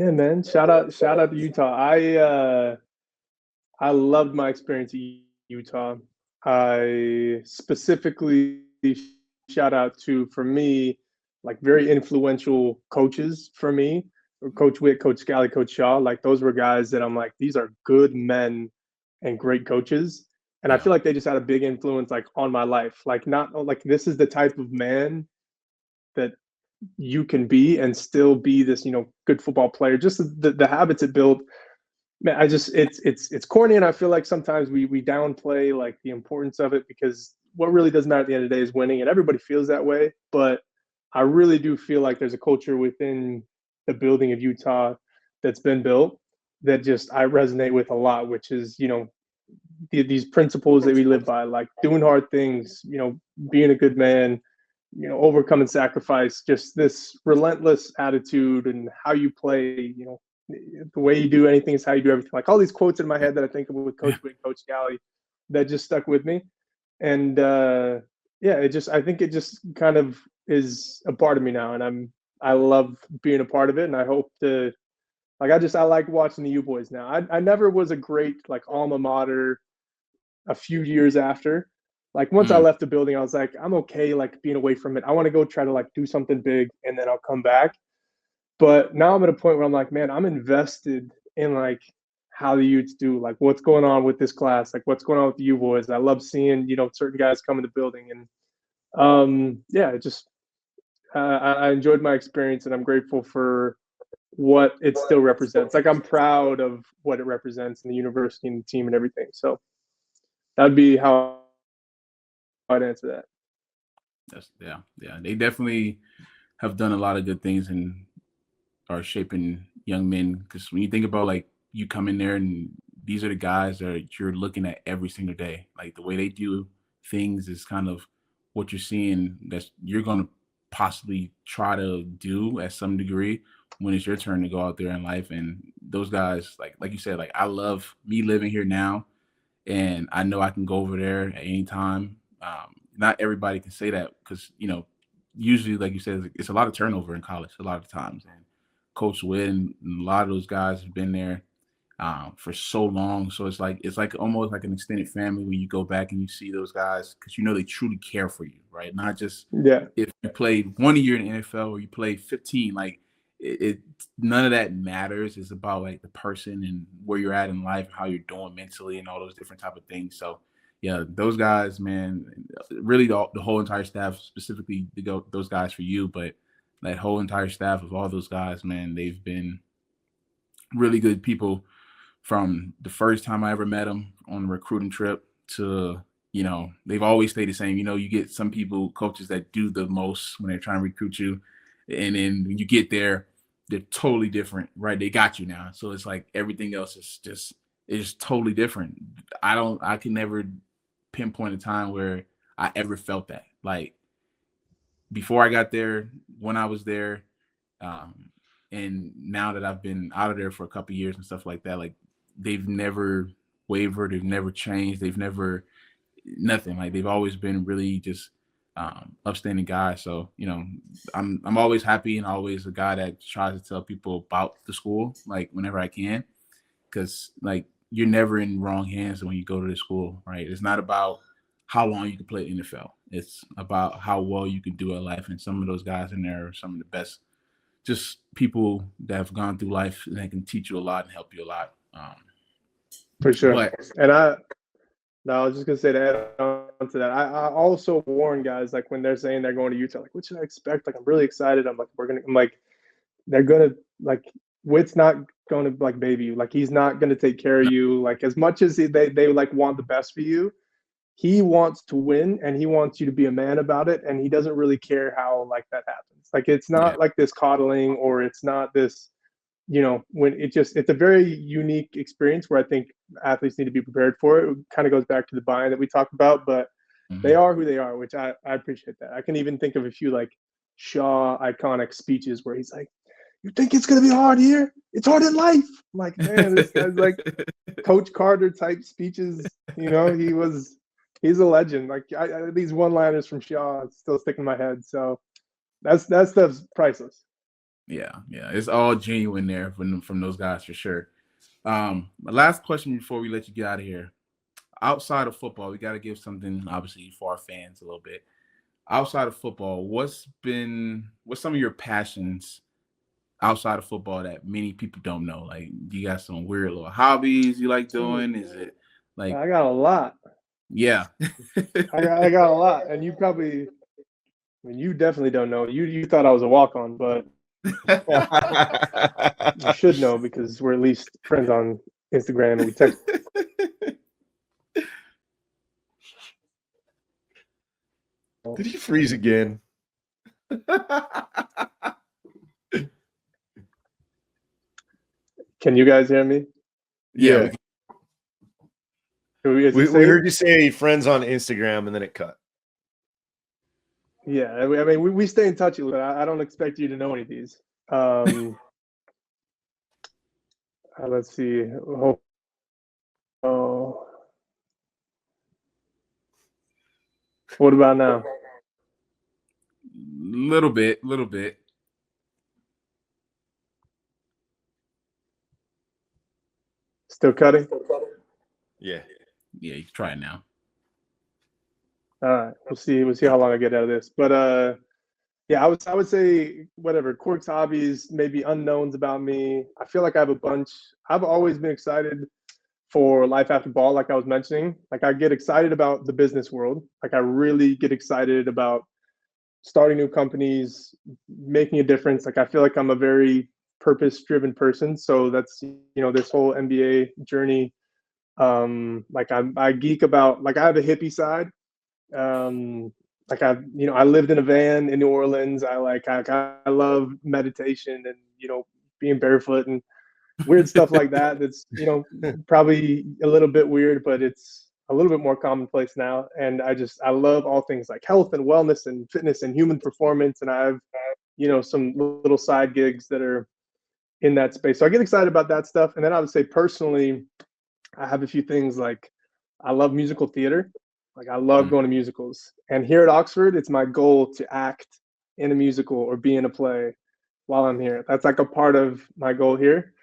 Yeah, man. Shout out to Utah. I loved my experience at Utah. I specifically shout out to, for me, like very influential coaches for me. Coach Witt, Coach Scally, Coach Shaw. Like those were guys that I'm like, these are good men and great coaches. And I feel like they just had a big influence like on my life. Like not like this is the type of man that you can be and still be this, good football player. Just the habits it built. Man, it's corny, and I feel like sometimes we downplay like the importance of it, because what really does matter at the end of the day is winning, and everybody feels that way. But I really do feel like there's a culture within the building of Utah that's been built that just I resonate with a lot, which is these principles that we live by, like doing hard things, being a good man, overcome and sacrifice, just this relentless attitude and how you play, the way you do anything is how you do everything. Like all these quotes in my head that I think of with Coach Witt, Coach Scally, that just stuck with me. And I think it just kind of is a part of me now, and I love being a part of it, and I hope to like I like watching the U boys now. I never was a great like alma mater a few years after. Like once I left the building, I was like, I'm okay like being away from it. I want to go try to like do something big, and then I'll come back. But now I'm at a point where I'm like, man, I'm invested in like how the Utes do, like what's going on with this class, like what's going on with the U boys. I love seeing certain guys come in the building, and I enjoyed my experience, and I'm grateful for what it still represents. Like I'm proud of what it represents in the university and the team and everything. So that'd be how I'd answer that. Yeah. They definitely have done a lot of good things and are shaping young men. Because when you think about like you come in there and these are the guys that you're looking at every single day, like the way they do things is kind of what you're seeing that you're going to possibly try to do at some degree when it's your turn to go out there in life. And those guys, like you said, like I love me living here now, and I know I can go over there at any time. Not everybody can say that because usually, like you said, it's a lot of turnover in college a lot of times. And Coach Witt and a lot of those guys have been there for so long. So it's like almost like an extended family when you go back and you see those guys, because they truly care for you, right? Not just if you played 1 year in the NFL or you played 15, like it none of that matters. It's about like the person and where you're at in life, how you're doing mentally, and all those different type of things. So yeah, those guys, man, really the whole entire staff, specifically those guys for you, but that whole entire staff of all those guys, man, they've been really good people from the first time I ever met them on a recruiting trip to, they've always stayed the same. You get some people, coaches that do the most when they're trying to recruit you. And then when you get there, they're totally different, right? They got you now. So it's like everything else is just totally different. I can never pinpoint a time where I ever felt that. Like before I got there, when I was there, and now that I've been out of there for a couple of years and stuff like that, like they've never wavered, they've never changed, they've never nothing. Like they've always been really just upstanding guy. So, you know, I'm always happy and always a guy that tries to tell people about the school, like whenever I can, because like you're never in wrong hands when you go to the school, right? It's not about how long you can play NFL. It's about how well you can do at life. And some of those guys in there are some of the best, just people that have gone through life and they can teach you a lot and help you a lot. For sure. But And I was just gonna say to add on to that, I also warn guys, like when they're saying they're going to Utah, like what should I expect? Like I'm really excited. I'm like they're gonna like Witt's not gonna like baby you. Like he's not gonna take care of you. Like as much as they like want the best for you, he wants to win and he wants you to be a man about it, and he doesn't really care how like that happens. Like it's not like this coddling, or it's not this, you know, when it's a very unique experience where I think athletes need to be prepared for it. It kind of goes back to the buy-in that we talked about, but they are who they are, which I appreciate that. I can even think of a few like Shaw iconic speeches where he's like, "You think it's gonna be hard here? It's hard in life." I'm like, man, this guy's like Coach Carter type speeches. You know, he's a legend. Like these one-liners from Shaw still stick in my head. So that stuff's priceless. yeah, it's all genuine there from those guys for sure. My last question before we let you get out of here. Outside of football, we got to give something obviously for our fans a little bit. Outside of football, what's some of your passions outside of football that many people don't know? Like, you got some weird little hobbies you like doing? Is it like I got a lot. Yeah. I got a lot, and you probably, I mean, you definitely don't know. You thought I was a walk-on, but you should know because we're at least friends on Instagram and we text. Did he freeze again? Can you guys hear me? Yeah. We heard you say friends on Instagram, and then it cut. Yeah, I mean, we stay in touch, but I don't expect you to know any of these. Let's see. Oh, what about now? Little bit. Still cutting? Yeah. Yeah, you can try it now. All right, we'll see how long I get out of this. But yeah, I would say whatever quirks, hobbies, maybe unknowns about me. I feel like I have a bunch. I've always been excited for life after ball, like I was mentioning. Like I get excited about the business world. Like I really get excited about starting new companies, making a difference. Like I feel like I'm a very purpose-driven person. So that's, you know, this whole MBA journey. Like I geek about, like I have a hippie side. Like I lived in a van in New Orleans. I love meditation and, you know, being barefoot and weird stuff like that. That's, you know, probably a little bit weird, but it's a little bit more commonplace now. And I love all things like health and wellness and fitness and human performance. And I have, you know, some little side gigs that are in that space. So I get excited about that stuff. And then I would say personally, I have a few things like I love musical theater. Like I love going to musicals. And here at Oxford, it's my goal to act in a musical or be in a play while I'm here. That's like a part of my goal here.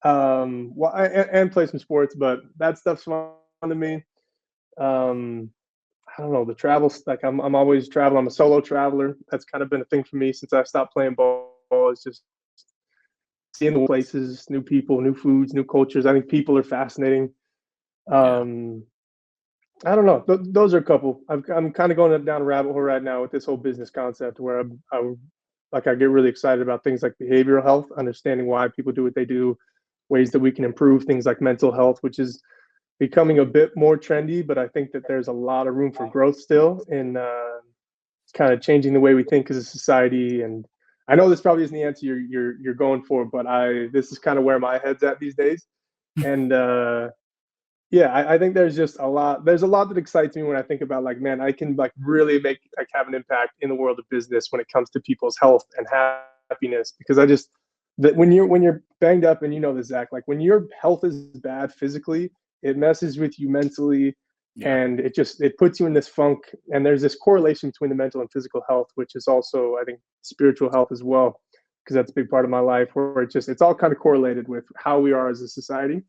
Well, and play some sports, but that stuff's fun to me. I don't know, the travel, like I'm always traveling. I'm a solo traveler. That's kind of been a thing for me since I stopped playing ball. It's just seeing the places, new people, new foods, new cultures. I think people are fascinating. I don't know. Those are a couple. I'm kind of going down a rabbit hole right now with this whole business concept where I get really excited about things like behavioral health, understanding why people do what they do, ways that we can improve things like mental health, which is becoming a bit more trendy. But I think that there's a lot of room for growth still in kind of changing the way we think as a society. And I know this probably isn't the answer you're going for, but this is kind of where my head's at these days. And yeah, I think there's just a lot. There's a lot that excites me when I think about like, man, I can like really have an impact in the world of business when it comes to people's health and happiness. Because that when you're banged up, and you know this, Zach, like when your health is bad physically, it messes with you mentally. And it puts you in this funk. And there's this correlation between the mental and physical health, which is also, I think, spiritual health as well, because that's a big part of my life, where it's all kind of correlated with how we are as a society.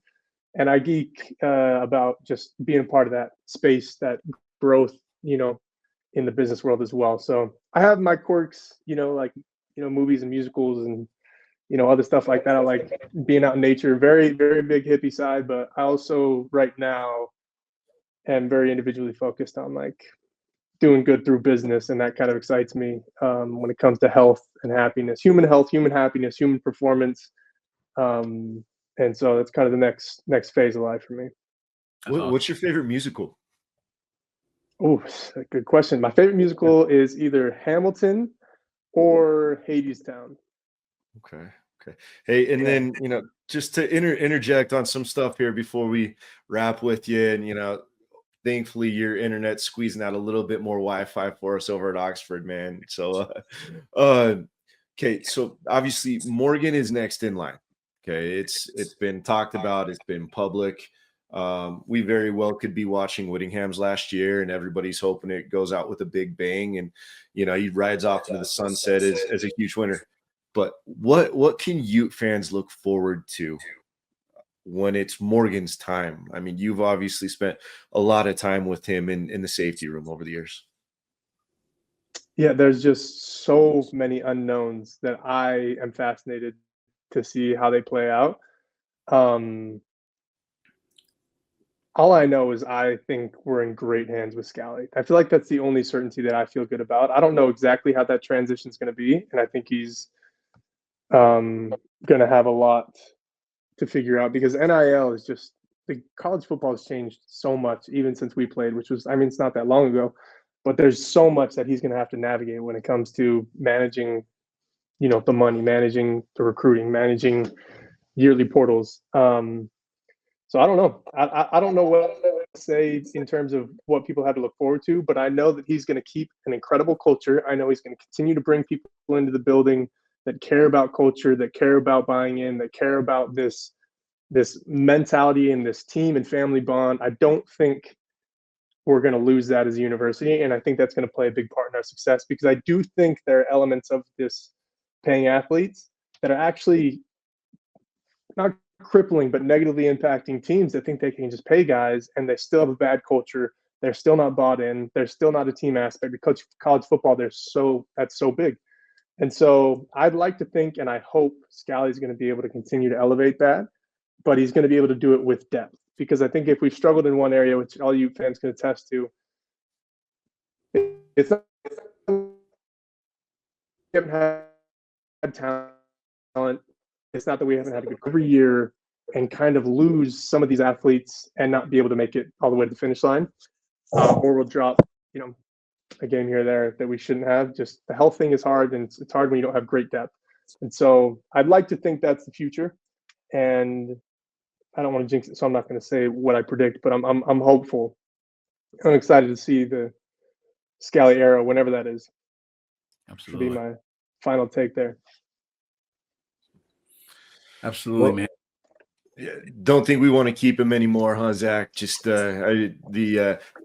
And I geek about just being a part of that space, that growth, in the business world as well. So I have my quirks, like, movies and musicals and, other stuff like that. I like being out in nature, very, very big hippie side, but I also right now am very individually focused on like doing good through business. And that kind of excites me when it comes to health and happiness, human health, human happiness, human performance. And so that's kind of the next phase of life for me. What's your favorite musical? Oh, good question. My favorite musical is either Hamilton or Hadestown. Okay. Hey, and then, just to interject on some stuff here before we wrap with you, and, thankfully your internet's squeezing out a little bit more Wi-Fi for us over at Oxford, man. So, okay. So obviously Morgan is next in line. Okay. It's been talked about. It's been public. We very well could be watching Whittingham's last year, and everybody's hoping it goes out with a big bang, and he rides off into the sunset as a huge winner. But what can Ute fans look forward to when it's Morgan's time? I mean, you've obviously spent a lot of time with him in the safety room over the years. Yeah, there's just so many unknowns that I am fascinated to see how they play out. All I know is I think we're in great hands with Scally. I feel like that's the only certainty that I feel good about. I don't know exactly how that transition is going to be, and I think he's going to have a lot to figure out, because NIL is just, the college football has changed so much even since we played, which was, it's not that long ago, but there's so much that he's going to have to navigate when it comes to managing, the money, managing the recruiting, managing yearly portals. So I don't know. I don't know what to say in terms of what people have to look forward to, but I know that he's going to keep an incredible culture. I know he's going to continue to bring people into the building that care about culture, that care about buying in, that care about this mentality and this team and family bond. I don't think we're going to lose that as a university, and I think that's going to play a big part in our success, because I do think there are elements of this paying athletes that are actually not crippling, but negatively impacting teams that think they can just pay guys and they still have a bad culture. They're still not bought in. There's still not a team aspect, because college football, that's so big. And so I'd like to think, and I hope Scally's going to be able to continue to elevate that, but he's going to be able to do it with depth. Because I think if we've struggled in one area, which all you fans can attest to, it's not, we haven't had talent. It's not that we haven't had a good every year and kind of lose some of these athletes and not be able to make it all the way to the finish line, or we'll drop, a game here or there that we shouldn't have. Just the health thing is hard, and it's hard when you don't have great depth. And so I'd like to think that's the future, and I don't want to jinx it, so I'm not going to say what I predict, but I'm hopeful. I'm excited to see the Scally era, whenever that is. Absolutely. Should be my final take there. Absolutely, man. Don't think we want to keep him anymore, huh, Zach? Just the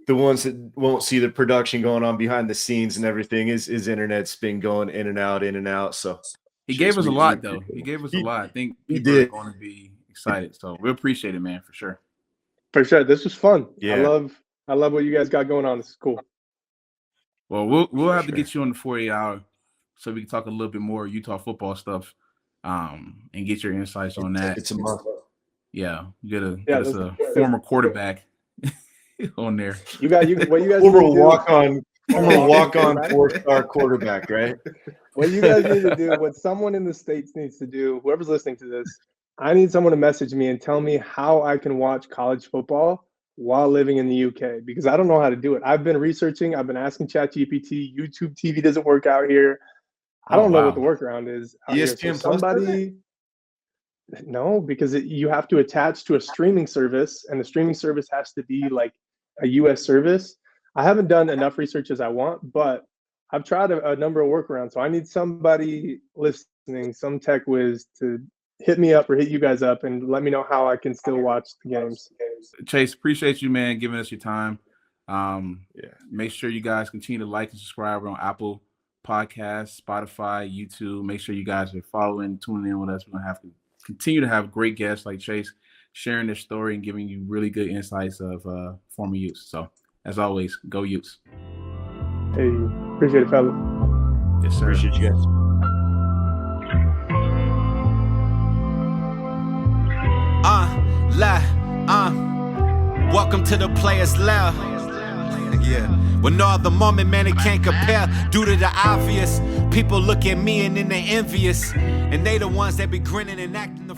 ones that won't see the production going on behind the scenes and everything. His internet's been going in and out. So he gave us a lot, though. He gave us a lot. I think people are going to be excited. So we appreciate it, man, for sure. For sure. This was fun. Yeah. I love what you guys got going on. This is cool. Well, we'll have to get you on the 48 hour so we can talk a little bit more Utah football stuff, and get your insights on that. It's a month. Yeah, get us a former quarterback on there. What you guys former walk-on 4-star quarterback, right? What you guys need to do, what someone in the States needs to do, whoever's listening to this, I need someone to message me and tell me how I can watch college football while living in the UK, because I don't know how to do it. I've been researching, I've been asking ChatGPT, YouTube TV doesn't work out here. I don't know what the workaround is. ESPN so somebody, no, because you have to attach to a streaming service, and the streaming service has to be like a US service. I haven't done enough research as I want, but I've tried a number of workarounds. So I need somebody listening, some tech whiz, to hit me up or hit you guys up and let me know how I can still watch the games. Chase, appreciate you, man, giving us your time. Make sure you guys continue to like and subscribe on Apple Podcasts, Spotify, YouTube. Make sure you guys are following, tuning in with us. We're gonna have to continue to have great guests like Chase sharing their story and giving you really good insights of former Utes. So as always, go Utes. Hey, appreciate it, fellas. Yes, sir. Appreciate you guys. Welcome to the Players Lair. Yeah. When no other moment, man, it can't compare. Due to the obvious, people look at me and then they envious. And they the ones that be grinning and acting